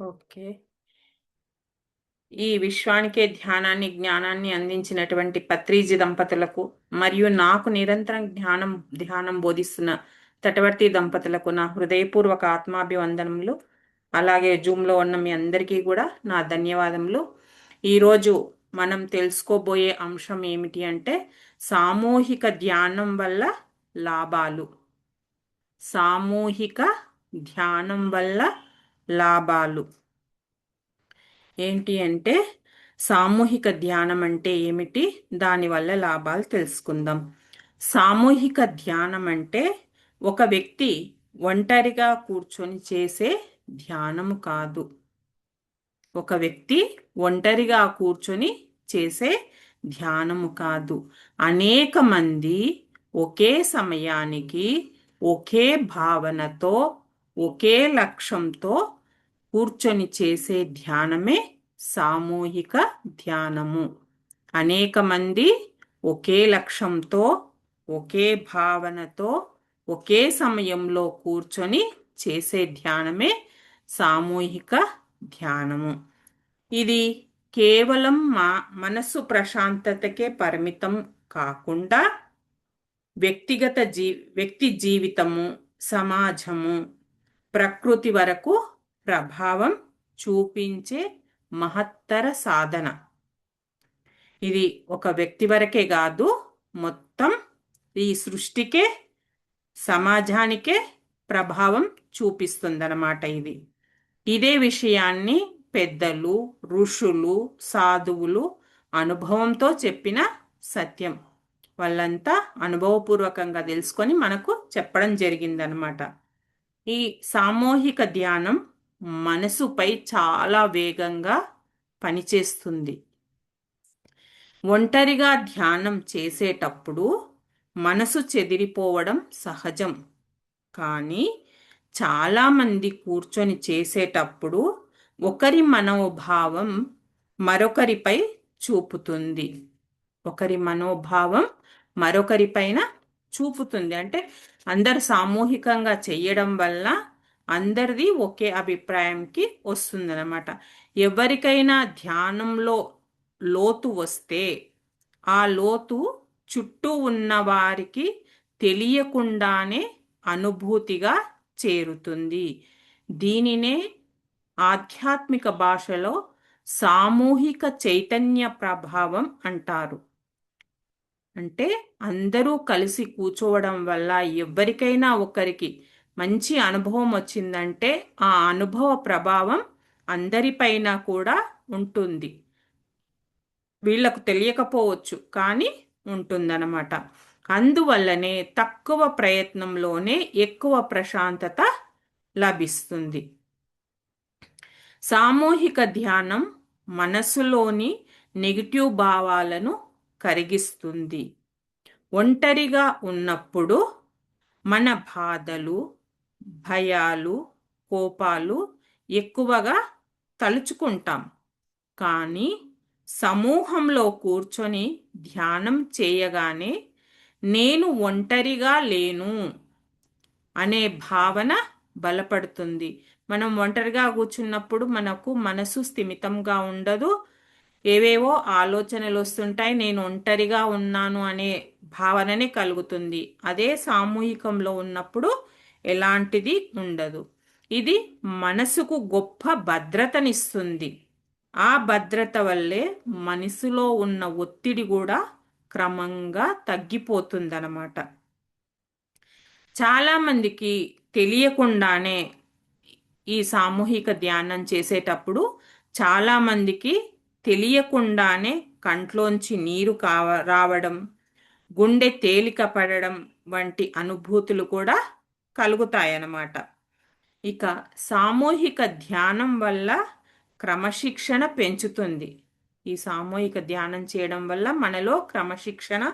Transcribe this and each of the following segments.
Okay. ఈ విశ్వానికే ధ్యానాన్ని, జ్ఞానాన్ని అందించినటువంటి పత్రిజీ దంపతులకు మరియు నాకు నిరంతరం ధ్యానం బోధిస్తున్న తటవర్తి దంపతులకు నా హృదయపూర్వక ఆత్మాభివందనములు. అలాగే జూమ్లో ఉన్న మీ అందరికీ కూడా నా ధన్యవాదములు. ఈరోజు మనం తెలుసుకోబోయే అంశం ఏమిటి అంటే సామూహిక ధ్యానం వల్ల లాభాలు. సామూహిక ధ్యానం వల్ల లాభాలు ఏంటి అంటే సామూహిక ధ్యానం అంటే ఏమిటి, దానివల్ల లాభాలు తెలుసుకుందాం. సామూహిక ధ్యానం అంటే ఒక వ్యక్తి ఒంటరిగా కూర్చొని చేసే ధ్యానము కాదు. ఒక వ్యక్తి ఒంటరిగా కూర్చొని చేసే ధ్యానము కాదు. అనేక మంది ఒకే సమయానికి ఒకే భావనతో ఒకే లక్ష్యంతో కూర్చొని చేసే ధ్యానమే సామూహిక ధ్యానము. అనేక మంది ఒకే లక్ష్యంతో ఒకే భావనతో ఒకే సమయంలో కూర్చొని చేసే ధ్యానమే సామూహిక ధ్యానము. ఇది కేవలం మనసు ప్రశాంతతకే పరిమితం కాకుండా వ్యక్తి జీవితము, సమాజము, ప్రకృతి వరకు ప్రభావం చూపించే మహత్తర సాధన. ఇది ఒక వ్యక్తి వరకే కాదు, మొత్తం ఈ సృష్టికే, సమాజానికే ప్రభావం చూపిస్తుందన్నమాట. ఇదే విషయాన్ని పెద్దలు, ఋషులు, సాధువులు అనుభవంతో చెప్పిన సత్యం. వాళ్ళంతా అనుభవపూర్వకంగా తెలుసుకొని మనకు చెప్పడం జరిగిందనమాట. ఈ సామూహిక ధ్యానం మనసుపై చాలా వేగంగా పనిచేస్తుంది. ఒంటరిగా ధ్యానం చేసేటప్పుడు మనసు చెదిరిపోవడం సహజం. కానీ చాలామంది కూర్చొని చేసేటప్పుడు ఒకరి మనోభావం మరొకరిపై చూపుతుంది. ఒకరి మనోభావం మరొకరిపైన చూపుతుంది. అంటే అందరు సామూహికంగా చెయ్యడం వల్ల అందరిది ఒకే అభిప్రాయంకి వస్తుందన్నమాట. ఎవరికైనా ధ్యానంలో లోతు వస్తే ఆ లోతు చుట్టూ ఉన్న వారికి తెలియకుండానే అనుభూతిగా చేరుతుంది. దీనినే ఆధ్యాత్మిక భాషలో సామూహిక చైతన్య ప్రభావం అంటారు. అంటే అందరూ కలిసి కూర్చోవడం వల్ల ఎవరికైనా ఒకరికి మంచి అనుభవం వచ్చిందంటే ఆ అనుభవ ప్రభావం అందరిపైన కూడా ఉంటుంది. వీళ్లకు తెలియకపోవచ్చు, కానీ ఉంటుందన్నమాట. అందువల్లనే తక్కువ ప్రయత్నంలోనే ఎక్కువ ప్రశాంతత లభిస్తుంది. సామూహిక ధ్యానం మనసులోని నెగిటివ్ భావాలను కరిగిస్తుంది. ఒంటరిగా ఉన్నప్పుడు మన బాధలు, భయాలు, కోపాలు ఎక్కువగా తలుచుకుంటాం. కానీ సమూహంలో కూర్చొని ధ్యానం చేయగానే నేను ఒంటరిగా లేను అనే భావన బలపడుతుంది. మనం ఒంటరిగా కూర్చున్నప్పుడు మనకు మనసు స్థిమితంగా ఉండదు. ఏవేవో ఆలోచనలు వస్తుంటాయి. నేను ఒంటరిగా ఉన్నాను అనే భావననే కలుగుతుంది. అదే సామూహికంలో ఉన్నప్పుడు ఎలాంటిది ఉండదు. ఇది మనసుకు గొప్ప భద్రతనిస్తుంది. ఆ భద్రత వల్లే మనసులో ఉన్న ఒత్తిడి కూడా క్రమంగా తగ్గిపోతుందన్నమాట. చాలామందికి తెలియకుండానే ఈ సామూహిక ధ్యానం చేసేటప్పుడు చాలామందికి తెలియకుండానే కంట్లోంచి నీరు రావడం, గుండె తేలిక పడడం వంటి అనుభూతులు కూడా కలుగుతాయన్నమాట. ఇక సామూహిక ధ్యానం వల్ల క్రమశిక్షణ పెంచుతుంది. ఈ సామూహిక ధ్యానం చేయడం వల్ల మనలో క్రమశిక్షణ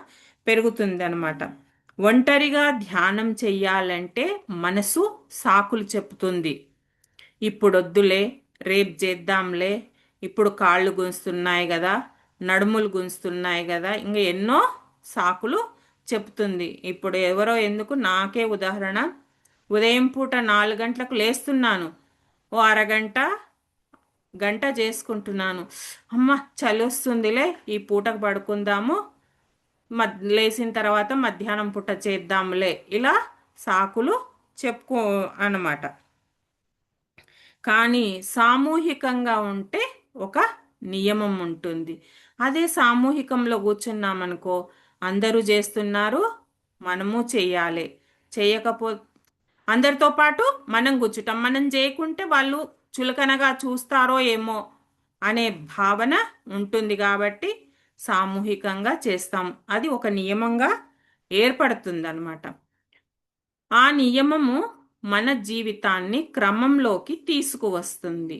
పెరుగుతుంది అన్నమాట. ఒంటరిగా ధ్యానం చెయ్యాలంటే మనసు సాకులు చెప్తుంది. ఇప్పుడొద్దులే, రేపు చేద్దాంలే, ఇప్పుడు కాళ్ళు గుంజుతున్నాయి కదా, నడుములు గుంజుతున్నాయి కదా, ఇంకా ఎన్నో సాకులు చెప్తుంది. ఇప్పుడు ఎవరో ఎందుకు, నాకే ఉదాహరణ. ఉదయం పూట 4 గంటలకు లేస్తున్నాను, ఓ అరగంట గంట చేసుకుంటున్నాను. అమ్మ చలి వస్తుందిలే, ఈ పూటకు పడుకుందాము, లేచిన తర్వాత మధ్యాహ్నం పూట చేద్దాంలే, ఇలా సాకులు చెప్పుకో అన్నమాట. కానీ సామూహికంగా ఉంటే ఒక నియమం ఉంటుంది. అదే సామూహికంలో కూర్చున్నామనుకో, అందరూ చేస్తున్నారు, మనము చెయ్యాలి. చేయకపో అందరితో పాటు మనం కూర్చుంటాం. మనం చేయకుంటే వాళ్ళు చులకనగా చూస్తారో ఏమో అనే భావన ఉంటుంది కాబట్టి సామూహికంగా చేస్తాం. అది ఒక నియమంగా ఏర్పడుతుందన్నమాట. ఆ నియమము మన జీవితాన్ని క్రమంలోకి తీసుకువస్తుంది.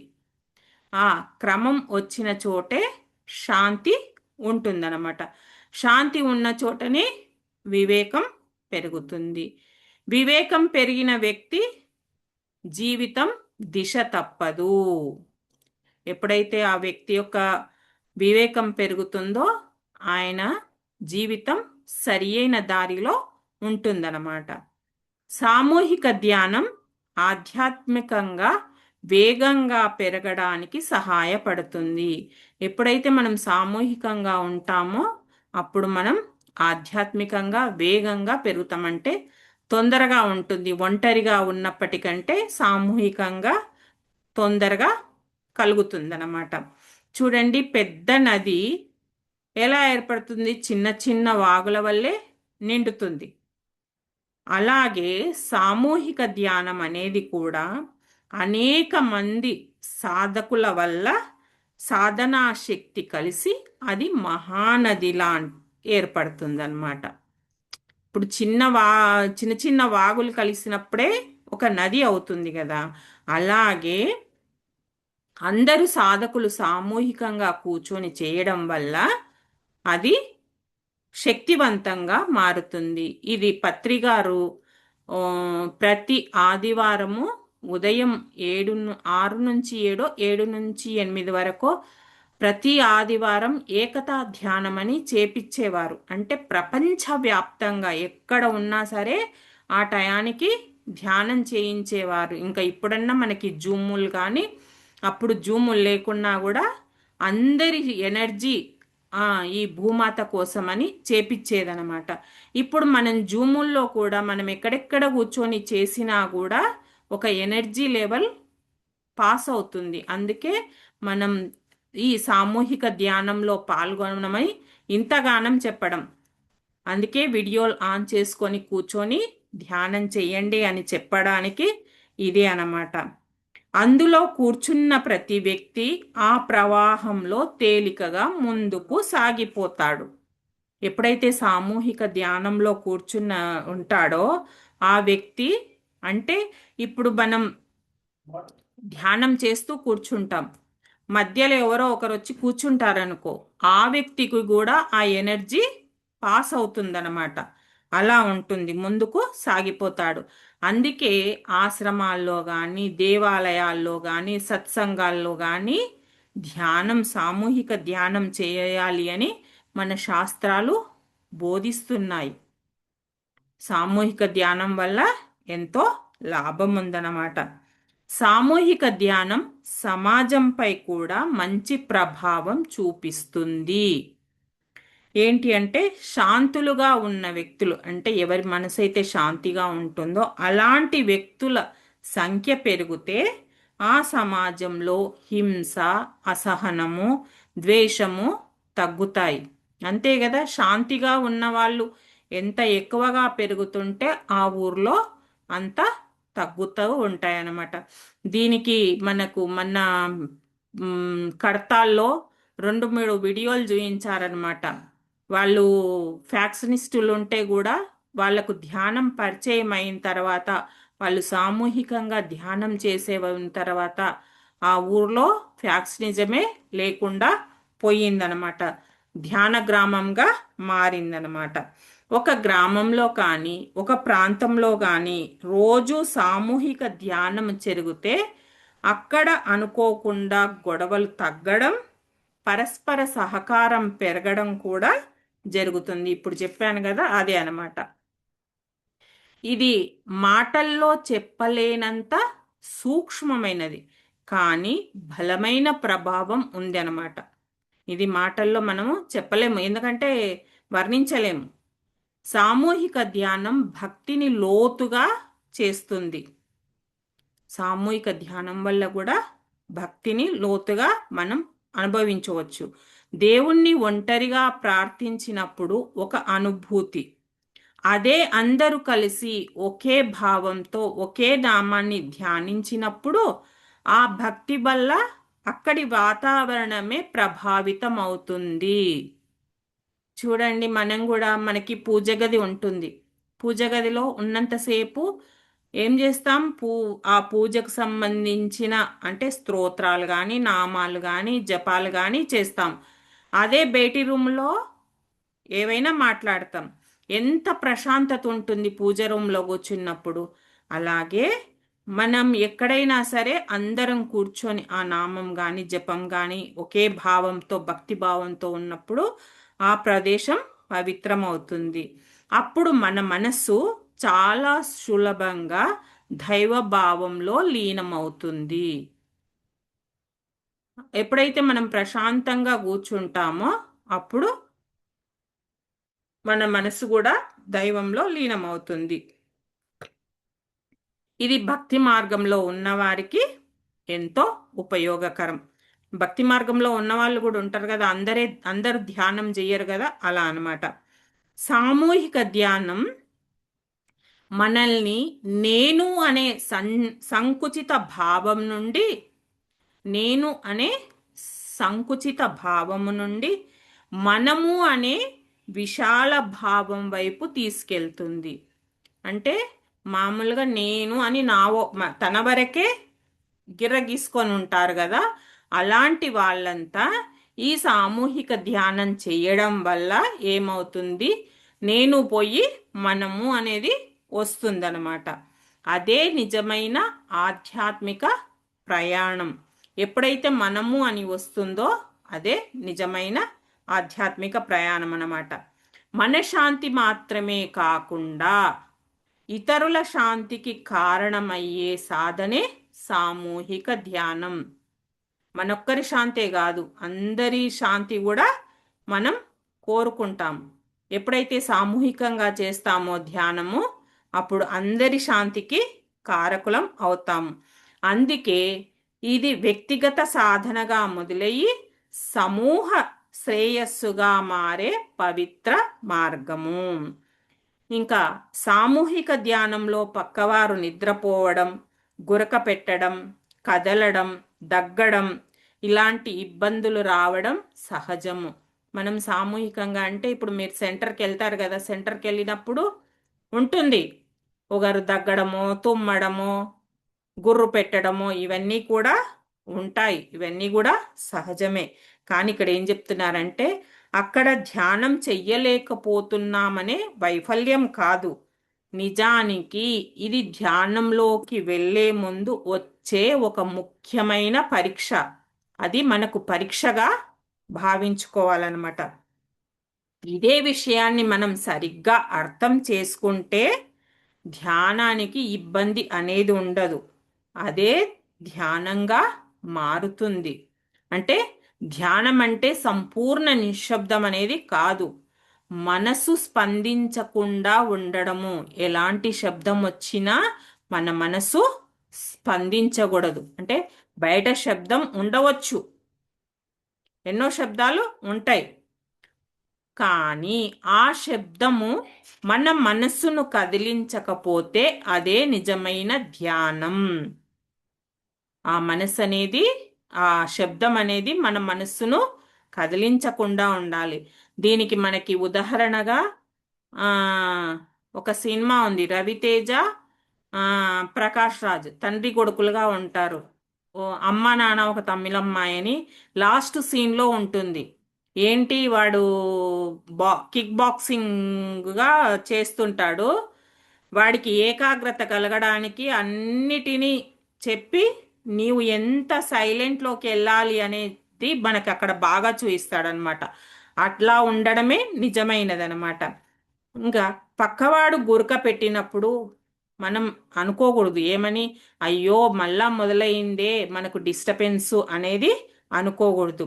ఆ క్రమం వచ్చిన చోటే శాంతి ఉంటుందన్నమాట. శాంతి ఉన్న చోటనే వివేకం పెరుగుతుంది. వివేకం పెరిగిన వ్యక్తి జీవితం దిశ తప్పదు. ఎప్పుడైతే ఆ వ్యక్తి యొక్క వివేకం పెరుగుతుందో ఆయన జీవితం సరి అయిన దారిలో ఉంటుందన్నమాట. సామూహిక ధ్యానం ఆధ్యాత్మికంగా వేగంగా పెరగడానికి సహాయపడుతుంది. ఎప్పుడైతే మనం సామూహికంగా ఉంటామో అప్పుడు మనం ఆధ్యాత్మికంగా వేగంగా పెరుగుతామంటే తొందరగా ఉంటుంది. ఒంటరిగా ఉన్నప్పటికంటే సామూహికంగా తొందరగా కలుగుతుందన్నమాట. చూడండి, పెద్ద నది ఎలా ఏర్పడుతుంది? చిన్న చిన్న వాగుల వల్లే నిండుతుంది. అలాగే సామూహిక ధ్యానం అనేది కూడా అనేక మంది సాధకుల వల్ల సాధనా శక్తి కలిసి అది మహానదిలా ఏర్పడుతుందన్నమాట. ఇప్పుడు చిన్న చిన్న వాగులు కలిసినప్పుడే ఒక నది అవుతుంది కదా. అలాగే అందరూ సాధకులు సామూహికంగా కూర్చొని చేయడం వల్ల అది శక్తివంతంగా మారుతుంది. ఇది పత్రిగారు ప్రతి ఆదివారము ఉదయం 6 నుంచి 7, 7 నుంచి 8 వరకు ప్రతి ఆదివారం ఏకతా ధ్యానం అని చేపిచ్చేవారు. అంటే ప్రపంచవ్యాప్తంగా ఎక్కడ ఉన్నా సరే ఆ టయానికి ధ్యానం చేయించేవారు. ఇంకా ఇప్పుడన్నా మనకి జూములు కానీ అప్పుడు జూములు లేకున్నా కూడా అందరి ఎనర్జీ ఈ భూమాత కోసమని చేపిచ్చేదనమాట. ఇప్పుడు మనం జూముల్లో కూడా మనం ఎక్కడెక్కడ కూర్చొని చేసినా కూడా ఒక ఎనర్జీ లెవెల్ పాస్ అవుతుంది. అందుకే మనం ఈ సామూహిక ధ్యానంలో పాల్గొనమని ఇంతగానం చెప్పడం. అందుకే వీడియోలు ఆన్ చేసుకొని కూర్చొని ధ్యానం చెయ్యండి అని చెప్పడానికి ఇదే అన్నమాట. అందులో కూర్చున్న ప్రతి వ్యక్తి ఆ ప్రవాహంలో తేలికగా ముందుకు సాగిపోతాడు. ఎప్పుడైతే సామూహిక ధ్యానంలో కూర్చున్న ఉంటాడో ఆ వ్యక్తి, అంటే ఇప్పుడు మనం ధ్యానం చేస్తూ కూర్చుంటాం, మధ్యలో ఎవరో ఒకరు వచ్చి కూర్చుంటారనుకో, ఆ వ్యక్తికి కూడా ఆ ఎనర్జీ పాస్ అవుతుందన్నమాట. అలా ఉంటుంది, ముందుకు సాగిపోతాడు. అందుకే ఆశ్రమాల్లో కానీ దేవాలయాల్లో కానీ సత్సంగాల్లో కానీ ధ్యానం, సామూహిక ధ్యానం చేయాలి అని మన శాస్త్రాలు బోధిస్తున్నాయి. సామూహిక ధ్యానం వల్ల ఎంతో లాభం ఉందన్నమాట. సామూహిక ధ్యానం సమాజంపై కూడా మంచి ప్రభావం చూపిస్తుంది. ఏంటి అంటే శాంతులుగా ఉన్న వ్యక్తులు, అంటే ఎవరి మనసు అయితే శాంతిగా ఉంటుందో అలాంటి వ్యక్తుల సంఖ్య పెరిగితే ఆ సమాజంలో హింస, అసహనము, ద్వేషము తగ్గుతాయి. అంతే కదా, శాంతిగా ఉన్న వాళ్ళు ఎంత ఎక్కువగా పెరుగుతుంటే ఆ ఊర్లో అంత తగ్గుతూ ఉంటాయన్నమాట. దీనికి మనకు మన కడతాల్లో 2-3 వీడియోలు చూపించారనమాట. వాళ్ళు ఫ్యాక్షనిస్టులు ఉంటే కూడా వాళ్లకు ధ్యానం పరిచయం అయిన తర్వాత, వాళ్ళు సామూహికంగా ధ్యానం చేసే తర్వాత ఆ ఊర్లో ఫ్యాక్షనిజమే లేకుండా పోయిందనమాట. ధ్యాన గ్రామంగా మారిందనమాట. ఒక గ్రామంలో కానీ ఒక ప్రాంతంలో కానీ రోజు సామూహిక ధ్యానం జరిగితే అక్కడ అనుకోకుండా గొడవలు తగ్గడం, పరస్పర సహకారం పెరగడం కూడా జరుగుతుంది. ఇప్పుడు చెప్పాను కదా, అదే అనమాట. ఇది మాటల్లో చెప్పలేనంత సూక్ష్మమైనది. కానీ బలమైన ప్రభావం ఉంది అన్నమాట. ఇది మాటల్లో మనము చెప్పలేము, ఎందుకంటే వర్ణించలేము. సామూహిక ధ్యానం భక్తిని లోతుగా చేస్తుంది. సామూహిక ధ్యానం వల్ల కూడా భక్తిని లోతుగా మనం అనుభవించవచ్చు. దేవుణ్ణి ఒంటరిగా ప్రార్థించినప్పుడు ఒక అనుభూతి, అదే అందరూ కలిసి ఒకే భావంతో ఒకే నామాన్ని ధ్యానించినప్పుడు ఆ భక్తి వల్ల అక్కడి వాతావరణమే ప్రభావితం అవుతుంది. చూడండి, మనం కూడా మనకి పూజ గది ఉంటుంది. పూజ గదిలో ఉన్నంతసేపు ఏం చేస్తాం? ఆ పూజకు సంబంధించిన అంటే స్తోత్రాలు కానీ నామాలు కానీ జపాలు కానీ చేస్తాం. అదే బయటి రూమ్లో ఏవైనా మాట్లాడతాం. ఎంత ప్రశాంతత ఉంటుంది పూజ రూమ్లో కూర్చున్నప్పుడు. అలాగే మనం ఎక్కడైనా సరే అందరం కూర్చొని ఆ నామం కానీ జపం కానీ ఒకే భావంతో భక్తి భావంతో ఉన్నప్పుడు ఆ ప్రదేశం పవిత్రమవుతుంది. అప్పుడు మన మనస్సు చాలా సులభంగా దైవ భావంలో లీనమవుతుంది. ఎప్పుడైతే మనం ప్రశాంతంగా కూర్చుంటామో అప్పుడు మన మనసు కూడా దైవంలో లీనమవుతుంది. ఇది భక్తి మార్గంలో ఉన్నవారికి ఎంతో ఉపయోగకరం. భక్తి మార్గంలో ఉన్నవాళ్ళు కూడా ఉంటారు కదా, అందరూ ధ్యానం చెయ్యరు కదా, అలా అన్నమాట. సామూహిక ధ్యానం మనల్ని నేను అనే సంకుచిత భావం నుండి నేను అనే సంకుచిత భావము నుండి మనము అనే విశాల భావం వైపు తీసుకెళ్తుంది. అంటే మామూలుగా నేను అని తన వరకే గిర్రగీసుకొని ఉంటారు కదా, అలాంటి వాళ్ళంతా ఈ సామూహిక ధ్యానం చేయడం వల్ల ఏమవుతుంది? నేను పోయి మనము అనేది వస్తుందన్నమాట. అదే నిజమైన ఆధ్యాత్మిక ప్రయాణం. ఎప్పుడైతే మనము అని వస్తుందో అదే నిజమైన ఆధ్యాత్మిక ప్రయాణం అన్నమాట. మనశ్శాంతి మాత్రమే కాకుండా ఇతరుల శాంతికి కారణమయ్యే సాధనే సామూహిక ధ్యానం. మనొక్కరి శాంతే కాదు, అందరి శాంతి కూడా మనం కోరుకుంటాం. ఎప్పుడైతే సామూహికంగా చేస్తామో ధ్యానము అప్పుడు అందరి శాంతికి కారకులం అవుతాము. అందుకే ఇది వ్యక్తిగత సాధనగా మొదలయ్యి సమూహ శ్రేయస్సుగా మారే పవిత్ర మార్గము. ఇంకా సామూహిక ధ్యానంలో పక్కవారు నిద్రపోవడం, గురక పెట్టడం, కదలడం, దగ్గడం ఇలాంటి ఇబ్బందులు రావడం సహజము. మనం సామూహికంగా అంటే ఇప్పుడు మీరు సెంటర్కి వెళ్తారు కదా, సెంటర్కి వెళ్ళినప్పుడు ఉంటుంది ఒకరు దగ్గడమో తుమ్మడమో గుర్రు పెట్టడమో ఇవన్నీ కూడా ఉంటాయి. ఇవన్నీ కూడా సహజమే. కానీ ఇక్కడ ఏం చెప్తున్నారంటే అక్కడ ధ్యానం చెయ్యలేకపోతున్నామనే వైఫల్యం కాదు. నిజానికి ఇది ధ్యానంలోకి వెళ్ళే ముందు వచ్చే ఒక ముఖ్యమైన పరీక్ష. అది మనకు పరీక్షగా భావించుకోవాలన్నమాట. ఇదే విషయాన్ని మనం సరిగ్గా అర్థం చేసుకుంటే ధ్యానానికి ఇబ్బంది అనేది ఉండదు. అదే ధ్యానంగా మారుతుంది. అంటే ధ్యానం అంటే సంపూర్ణ నిశ్శబ్దం అనేది కాదు. మనసు స్పందించకుండా ఉండడము. ఎలాంటి శబ్దం వచ్చినా మన మనసు స్పందించకూడదు. అంటే బయట శబ్దం ఉండవచ్చు, ఎన్నో శబ్దాలు ఉంటాయి, కానీ ఆ శబ్దము మన మనస్సును కదిలించకపోతే అదే నిజమైన ధ్యానం. ఆ మనస్సు అనేది, ఆ శబ్దం అనేది మన మనస్సును కదిలించకుండా ఉండాలి. దీనికి మనకి ఉదాహరణగా ఒక సినిమా ఉంది, రవితేజ ప్రకాష్ రాజ్ తండ్రి కొడుకులుగా ఉంటారు. అమ్మ నాన్న ఒక తమిళమ్మాయి అని లాస్ట్ సీన్లో ఉంటుంది. ఏంటి వాడు కిక్ బాక్సింగ్గా చేస్తుంటాడు. వాడికి ఏకాగ్రత కలగడానికి అన్నిటినీ చెప్పి నీవు ఎంత సైలెంట్లోకి వెళ్ళాలి అనేది మనకి అక్కడ బాగా చూపిస్తాడనమాట. అట్లా ఉండడమే నిజమైనదనమాట. ఇంకా పక్కవాడు గురక పెట్టినప్పుడు మనం అనుకోకూడదు ఏమని, అయ్యో మళ్ళా మొదలైందే మనకు డిస్టర్బెన్స్ అనేది అనుకోకూడదు.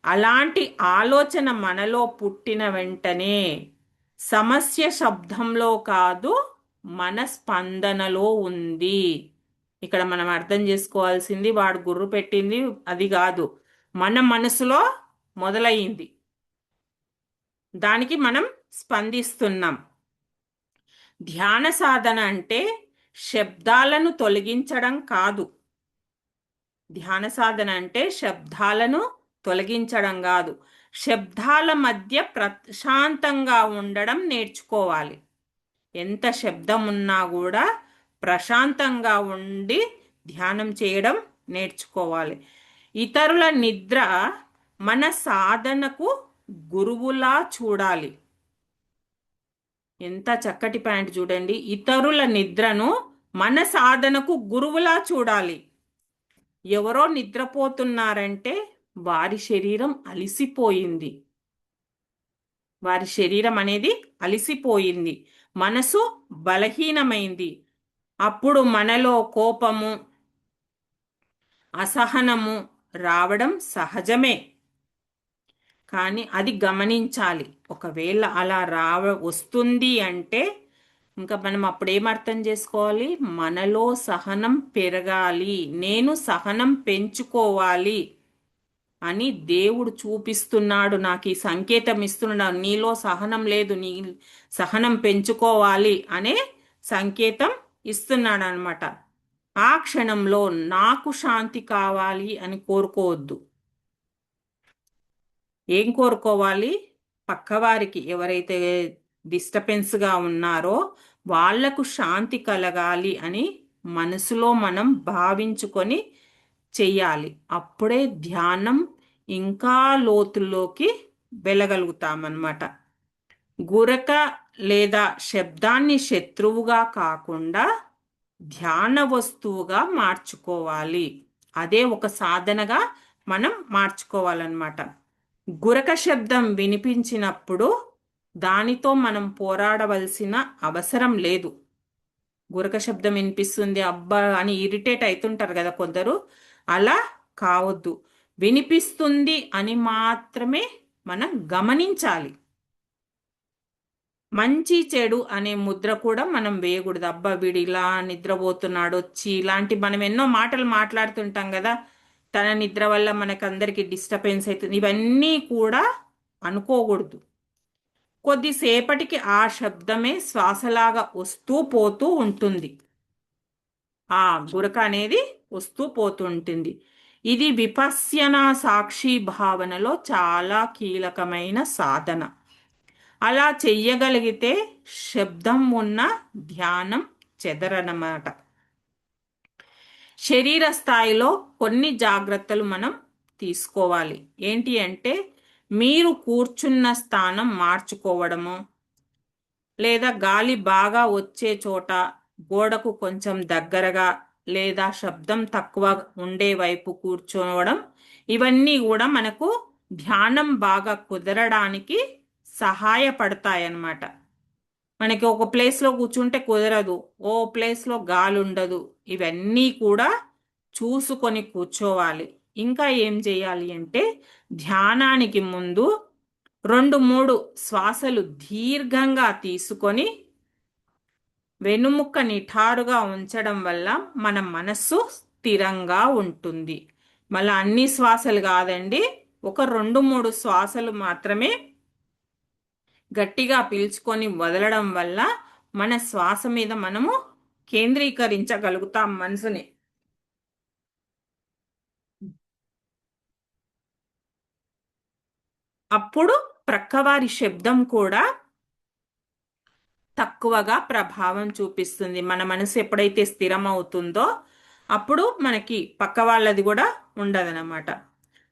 అలాంటి ఆలోచన మనలో పుట్టిన వెంటనే సమస్య శబ్దంలో కాదు, మన స్పందనలో ఉంది. ఇక్కడ మనం అర్థం చేసుకోవాల్సింది వాడు గుర్రు పెట్టింది అది కాదు, మన మనసులో మొదలయ్యింది, దానికి మనం స్పందిస్తున్నాం. ధ్యాన సాధన అంటే శబ్దాలను తొలగించడం కాదు. ధ్యాన సాధన అంటే శబ్దాలను తొలగించడం కాదు, శబ్దాల మధ్య ప్రశాంతంగా ఉండడం నేర్చుకోవాలి. ఎంత శబ్దం ఉన్నా కూడా ప్రశాంతంగా ఉండి ధ్యానం చేయడం నేర్చుకోవాలి. ఇతరుల నిద్ర మన సాధనకు గురువులా చూడాలి. ఎంత చక్కటి పాయింట్ చూడండి. ఇతరుల నిద్రను మన సాధనకు గురువులా చూడాలి. ఎవరో నిద్రపోతున్నారంటే వారి శరీరం అలిసిపోయింది, వారి శరీరం అనేది అలిసిపోయింది, మనసు బలహీనమైంది. అప్పుడు మనలో కోపము, అసహనము రావడం సహజమే. కానీ అది గమనించాలి. ఒకవేళ అలా వస్తుంది అంటే ఇంకా మనం అప్పుడేమర్థం చేసుకోవాలి, మనలో సహనం పెరగాలి, నేను సహనం పెంచుకోవాలి అని దేవుడు చూపిస్తున్నాడు, నాకు ఈ సంకేతం ఇస్తున్నాడు. నీలో సహనం లేదు, నీ సహనం పెంచుకోవాలి అనే సంకేతం ఇస్తున్నాడు అనమాట. ఆ క్షణంలో నాకు శాంతి కావాలి అని కోరుకోవద్దు. ఏం కోరుకోవాలి, పక్కవారికి ఎవరైతే డిస్టర్బెన్స్గా ఉన్నారో వాళ్లకు శాంతి కలగాలి అని మనసులో మనం భావించుకొని చెయ్యాలి. అప్పుడే ధ్యానం ఇంకా లోతుల్లోకి వెళ్ళగలుగుతామన్నమాట. గురక లేదా శబ్దాన్ని శత్రువుగా కాకుండా ధ్యాన వస్తువుగా మార్చుకోవాలి. అదే ఒక సాధనగా మనం మార్చుకోవాలన్నమాట. గురక శబ్దం వినిపించినప్పుడు దానితో మనం పోరాడవలసిన అవసరం లేదు. గురక శబ్దం వినిపిస్తుంది అబ్బా అని ఇరిటేట్ అవుతుంటారు కదా కొందరు, అలా కావద్దు. వినిపిస్తుంది అని మాత్రమే మనం గమనించాలి. మంచి చెడు అనే ముద్ర కూడా మనం వేయకూడదు. అబ్బా వీడు ఇలా నిద్రపోతున్నాడు వచ్చి, ఇలాంటి మనం ఎన్నో మాటలు మాట్లాడుతుంటాం కదా, తన నిద్ర వల్ల మనకందరికి డిస్టర్బెన్స్ అవుతుంది, ఇవన్నీ కూడా అనుకోకూడదు. కొద్దిసేపటికి ఆ శబ్దమే శ్వాసలాగా వస్తూ పోతూ ఉంటుంది, ఆ గురక అనేది వస్తూ పోతుంటుంది. ఇది విపశ్యనా సాక్షి భావనలో చాలా కీలకమైన సాధన. అలా చెయ్యగలిగితే శబ్దం ఉన్న ధ్యానం చెదరనమాట. శరీర స్థాయిలో కొన్ని జాగ్రత్తలు మనం తీసుకోవాలి. ఏంటి అంటే, మీరు కూర్చున్న స్థానం మార్చుకోవడము, లేదా గాలి బాగా వచ్చే చోట గోడకు కొంచెం దగ్గరగా లేదా శబ్దం తక్కువ ఉండే వైపు కూర్చోవడం, ఇవన్నీ కూడా మనకు ధ్యానం బాగా కుదరడానికి సహాయపడతాయన్నమాట. మనకి ఒక ప్లేస్లో కూర్చుంటే కుదరదు, ఓ ప్లేస్లో గాలి ఉండదు, ఇవన్నీ కూడా చూసుకొని కూర్చోవాలి. ఇంకా ఏం చేయాలి అంటే, ధ్యానానికి ముందు 2-3 శ్వాసలు దీర్ఘంగా తీసుకొని వెనుముక్క నిఠారుగా ఉంచడం వల్ల మన మనస్సు స్థిరంగా ఉంటుంది. మళ్ళీ అన్ని శ్వాసలు కాదండి, ఒక 2-3 శ్వాసలు మాత్రమే గట్టిగా పీల్చుకొని వదలడం వల్ల మన శ్వాస మీద మనము కేంద్రీకరించగలుగుతాం మనసుని. అప్పుడు ప్రక్కవారి శబ్దం కూడా తక్కువగా ప్రభావం చూపిస్తుంది. మన మనసు ఎప్పుడైతే స్థిరం అవుతుందో అప్పుడు మనకి పక్క వాళ్ళది కూడా ఉండదన్నమాట.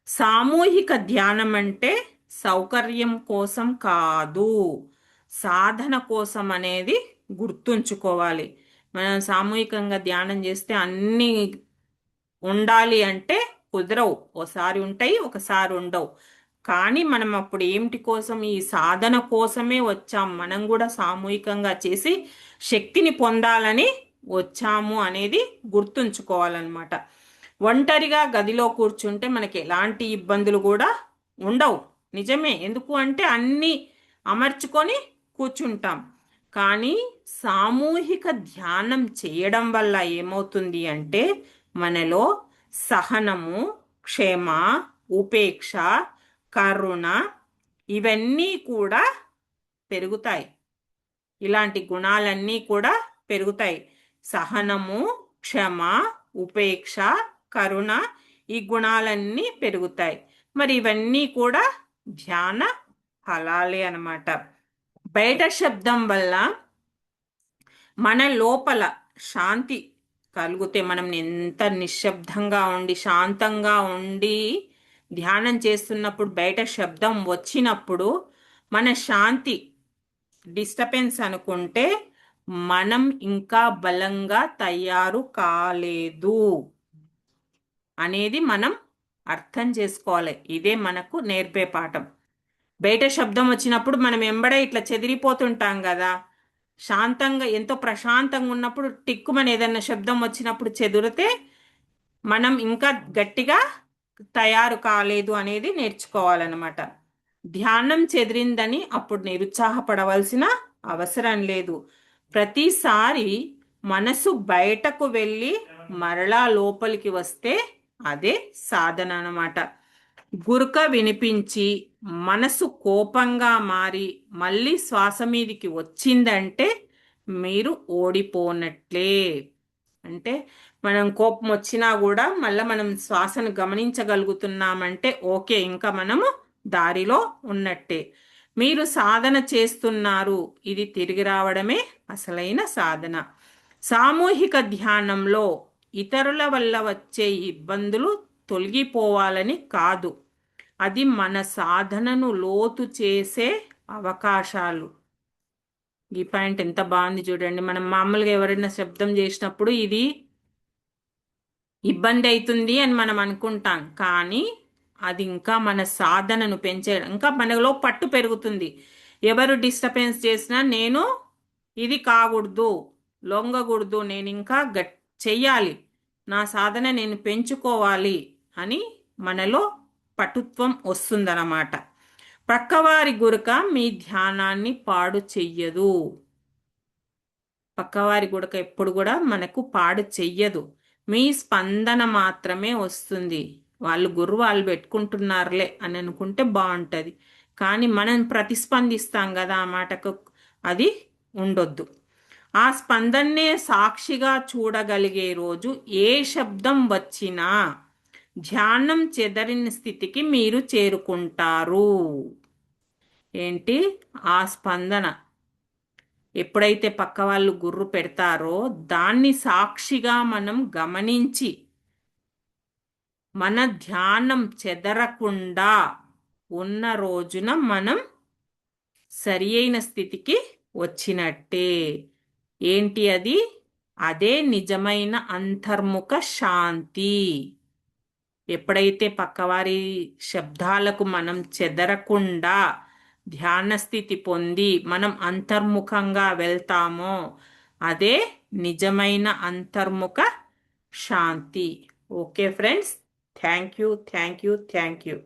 సామూహిక ధ్యానం అంటే సౌకర్యం కోసం కాదు, సాధన కోసం అనేది గుర్తుంచుకోవాలి. మనం సామూహికంగా ధ్యానం చేస్తే అన్నీ ఉండాలి అంటే కుదరవు, ఒకసారి ఉంటాయి ఒకసారి ఉండవు. కానీ మనం అప్పుడు ఏమిటి కోసం, ఈ సాధన కోసమే వచ్చాం, మనం కూడా సామూహికంగా చేసి శక్తిని పొందాలని వచ్చాము అనేది గుర్తుంచుకోవాలన్నమాట. ఒంటరిగా గదిలో కూర్చుంటే మనకి ఎలాంటి ఇబ్బందులు కూడా ఉండవు. నిజమే, ఎందుకు అంటే అన్నీ అమర్చుకొని కూర్చుంటాం. కానీ సామూహిక ధ్యానం చేయడం వల్ల ఏమవుతుంది అంటే మనలో సహనము, క్షమ, ఉపేక్ష, కరుణ ఇవన్నీ కూడా పెరుగుతాయి. ఇలాంటి గుణాలన్నీ కూడా పెరుగుతాయి. సహనము, క్షమ, ఉపేక్ష, కరుణ ఈ గుణాలన్నీ పెరుగుతాయి. మరి ఇవన్నీ కూడా ధ్యాన ఫలాలే అన్నమాట. బయట శబ్దం వల్ల మన లోపల శాంతి కలిగితే, మనం ఎంత నిశ్శబ్దంగా ఉండి శాంతంగా ఉండి ధ్యానం చేస్తున్నప్పుడు బయట శబ్దం వచ్చినప్పుడు మన శాంతి డిస్టర్బెన్స్ అనుకుంటే మనం ఇంకా బలంగా తయారు కాలేదు అనేది మనం అర్థం చేసుకోవాలి. ఇదే మనకు నేర్పే పాఠం. బయట శబ్దం వచ్చినప్పుడు మనం ఎంబడే ఇట్లా చెదిరిపోతుంటాం కదా. శాంతంగా ఎంతో ప్రశాంతంగా ఉన్నప్పుడు టిక్కుమని ఏదన్నా శబ్దం వచ్చినప్పుడు చెదిరితే మనం ఇంకా గట్టిగా తయారు కాలేదు అనేది నేర్చుకోవాలన్నమాట. ధ్యానం చెదిరిందని అప్పుడు నిరుత్సాహపడవలసిన అవసరం లేదు. ప్రతిసారి మనసు బయటకు వెళ్ళి మరలా లోపలికి వస్తే అదే సాధన అన్నమాట. గురక వినిపించి మనసు కోపంగా మారి మళ్ళీ శ్వాస మీదికి వచ్చిందంటే మీరు ఓడిపోనట్లే. అంటే మనం కోపం వచ్చినా కూడా మళ్ళీ మనం శ్వాసను గమనించగలుగుతున్నామంటే ఓకే, ఇంకా మనము దారిలో ఉన్నట్టే. మీరు సాధన చేస్తున్నారు, ఇది తిరిగి రావడమే అసలైన సాధన. సామూహిక ధ్యానంలో ఇతరుల వల్ల వచ్చే ఇబ్బందులు తొలగిపోవాలని కాదు, అది మన సాధనను లోతు చేసే అవకాశాలు. ఈ పాయింట్ ఎంత బాగుంది చూడండి. మనం మామూలుగా ఎవరైనా శబ్దం చేసినప్పుడు ఇది ఇబ్బంది అవుతుంది అని మనం అనుకుంటాం, కానీ అది ఇంకా మన సాధనను పెంచే, ఇంకా మనలో పట్టు పెరుగుతుంది. ఎవరు డిస్టర్బెన్స్ చేసినా నేను ఇది కాకూడదు, లొంగకూడదు, నేను ఇంకా చెయ్యాలి, నా సాధన నేను పెంచుకోవాలి అని మనలో పటుత్వం వస్తుందన్నమాట. పక్కవారి గురక మీ ధ్యానాన్ని పాడు చెయ్యదు. పక్కవారి గుడక ఎప్పుడు కూడా మనకు పాడు చెయ్యదు. మీ స్పందన మాత్రమే వస్తుంది. వాళ్ళు గుర్రు వాళ్ళు పెట్టుకుంటున్నారులే అని అనుకుంటే బాగుంటుంది, కానీ మనం ప్రతిస్పందిస్తాం కదా ఆ మాటకు, అది ఉండొద్దు. ఆ స్పందన్నే సాక్షిగా చూడగలిగే రోజు ఏ శబ్దం వచ్చినా ధ్యానం చెదరిన స్థితికి మీరు చేరుకుంటారు. ఏంటి ఆ స్పందన? ఎప్పుడైతే పక్క వాళ్ళు గుర్రు పెడతారో దాన్ని సాక్షిగా మనం గమనించి మన ధ్యానం చెదరకుండా ఉన్న రోజున మనం సరి అయిన స్థితికి వచ్చినట్టే. ఏంటి అది? అదే నిజమైన అంతర్ముఖ శాంతి. ఎప్పుడైతే పక్కవారి శబ్దాలకు మనం చెదరకుండా ధ్యాన స్థితి పొంది మనం అంతర్ముఖంగా వెళ్తామో అదే నిజమైన అంతర్ముఖ శాంతి. Okay friends, thank you, thank you, thank you.